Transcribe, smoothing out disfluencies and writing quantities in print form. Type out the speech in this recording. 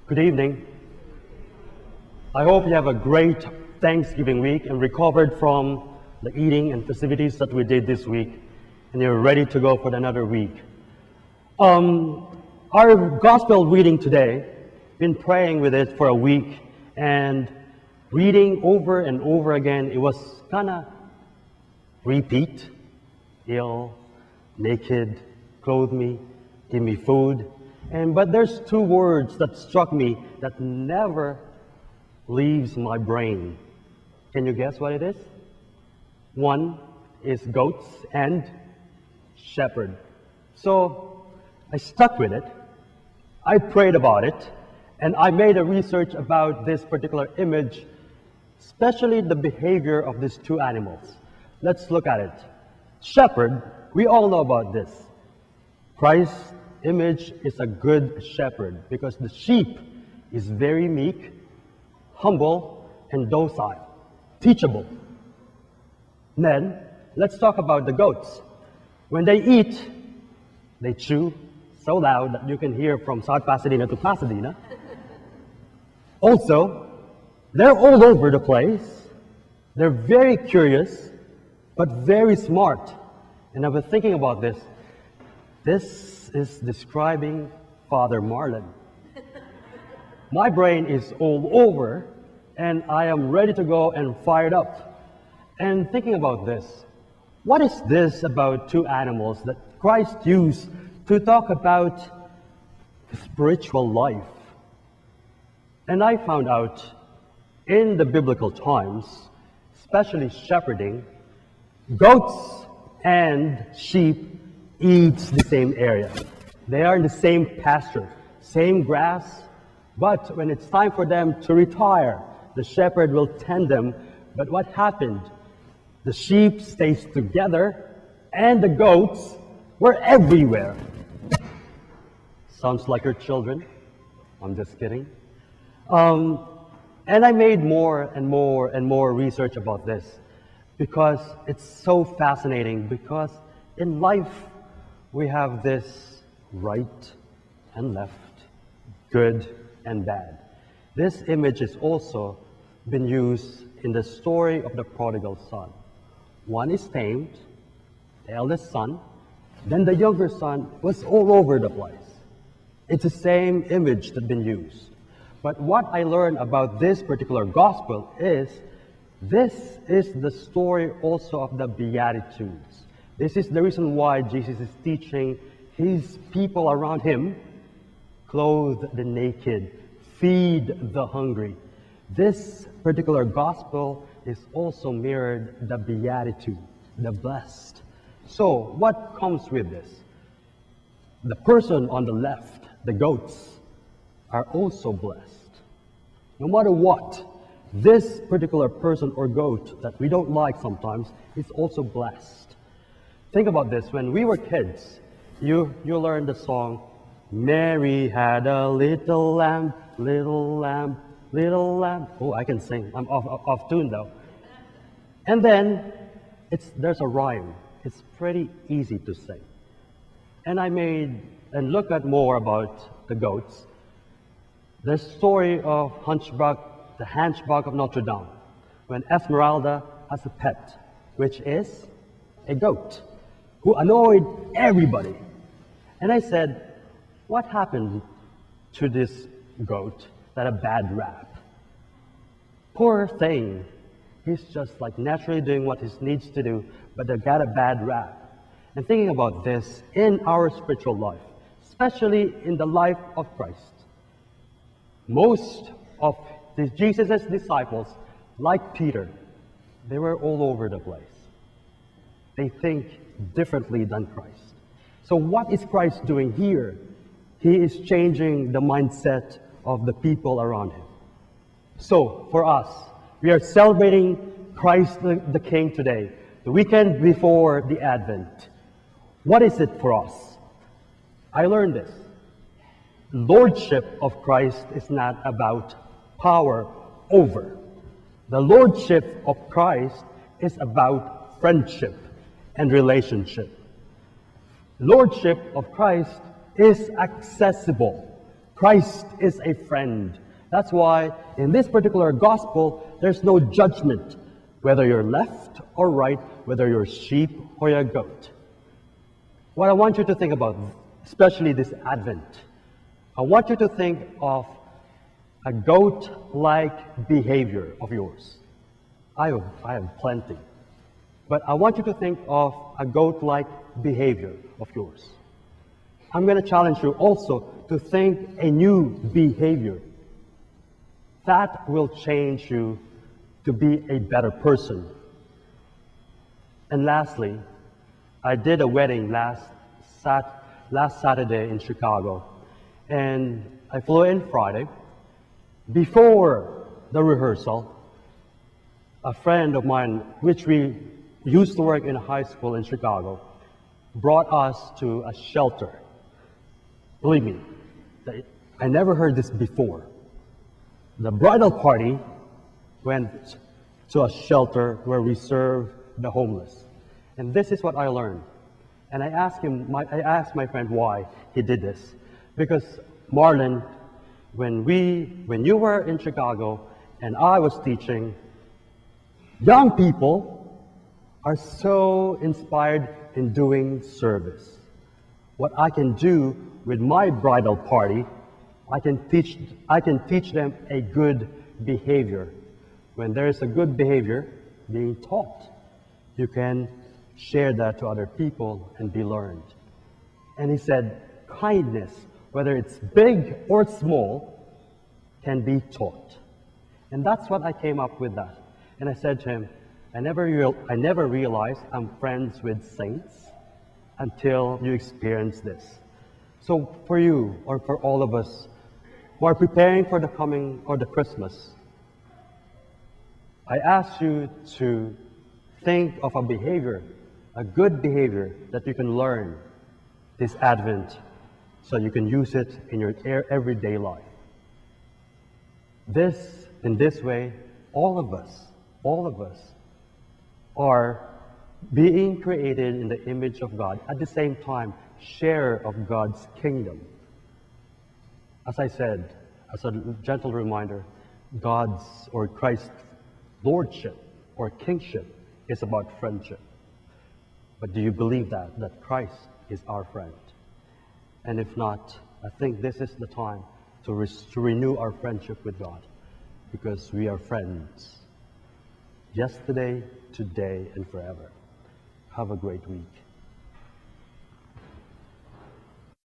Good evening. I hope you have a great Thanksgiving week and recovered from the eating and festivities that we did this week, and you're ready to go for another week. Our gospel reading today, been praying with it for a week and reading over and over again. It was kind of repeat: ill, naked, clothe me, give me food. But there's two words that struck me that never leaves my brain. Can you guess what it is? One is goats and shepherd. So I stuck with it. I prayed about it, and I made a research about this particular image, especially the behavior of these two animals. Let's look at it. Shepherd, we all know about this. Christ's image is a good shepherd because the sheep is very meek, humble, and docile, teachable. Then, let's talk about the goats. When they eat, they chew so loud that you can hear from South Pasadena to Pasadena. Also, they're all over the place. They're very curious, but very smart. And I was thinking about this. This is describing Father Marlon. My brain is all over, and I am ready to go and fired up. And thinking about this, what is this about two animals that Christ used to talk about spiritual life? And I found out in the biblical times, especially shepherding, goats and sheep eats the same area. They are in the same pasture, same grass, but when it's time for them to retire, the shepherd will tend them. But what happened? The sheep stays together and the goats were everywhere. Sounds like your children. I'm just kidding. And I made more and more and more research about this because it's so fascinating. Because in life, we have this right and left, good and bad. This image has also been used in the story of the prodigal son. One is tamed, the eldest son, then the younger son was all over the place. It's the same image that's been used. But what I learned about this particular gospel is this is the story also of the Beatitudes. This is the reason why Jesus is teaching his people around him, clothe the naked, feed the hungry. This particular gospel is also mirrored the Beatitude, the blessed. So what comes with this? The person on the left, the goats, are also blessed. No matter what, this particular person or goat that we don't like sometimes is also blessed. Think about this. When we were kids, you learned the song, Mary had a little lamb, little lamb, little lamb. Oh, I can sing. I'm off tune though. And then there's a rhyme. It's pretty easy to sing. And I made and looked at more about the goats. The story of the Hunchback of Notre Dame, when Esmeralda has a pet, which is a goat, who annoyed everybody. And I said, what happened to this goat that had a bad rap? Poor thing. He's just like naturally doing what he needs to do, but they got a bad rap. And thinking about this in our spiritual life, especially in the life of Christ, most of Jesus' disciples, like Peter, they were all over the place. They think differently than Christ. So what is Christ doing here? He is changing the mindset of the people around him. So for us, we are celebrating Christ the King today, the weekend before the Advent. What is it for us? I learned this. Lordship of Christ is not about power over. The Lordship of Christ is about friendship and relationship. Lordship of Christ is accessible Christ is a friend. That's why in this particular gospel, there's no judgment, whether you're left or right, whether you're sheep or you're a goat. What I want you to think about, especially this Advent, I want you to think of a goat-like behavior of yours. I have plenty. But I want you to think of a goat-like behavior of yours. I'm going to challenge you also to think a new behavior. That will change you to be a better person. And lastly, I did a wedding last Saturday in Chicago. And I flew in Friday. Before the rehearsal, a friend of mine, which we used to work in a high school in Chicago, brought us to a shelter. Believe me, I never heard this before. The bridal party went to a shelter where we serve the homeless. And this is what I learned. And I asked my friend why he did this. Because Marlon, when you were in Chicago and I was teaching, young people are so inspired in doing service. What I can do with my bridal party, I can teach them a good behavior. When there is a good behavior being taught, you can share that to other people and be learned. And he said, kindness, whether it's big or small, can be taught. And that's what I came up with that. And I said to him, I never realized I'm friends with saints until you experience this. So for you, or for all of us who are preparing for the coming or the Christmas, I ask you to think of a behavior, a good behavior that you can learn this Advent so you can use it in your everyday life. In this way, all of us are being created in the image of God, at the same time, share of God's kingdom. As I said, as a gentle reminder, God's or Christ's lordship or kingship is about friendship. But do you believe that Christ is our friend? And if not, I think this is the time to renew our friendship with God, because we are friends. Yesterday, today, and forever. Have a great week.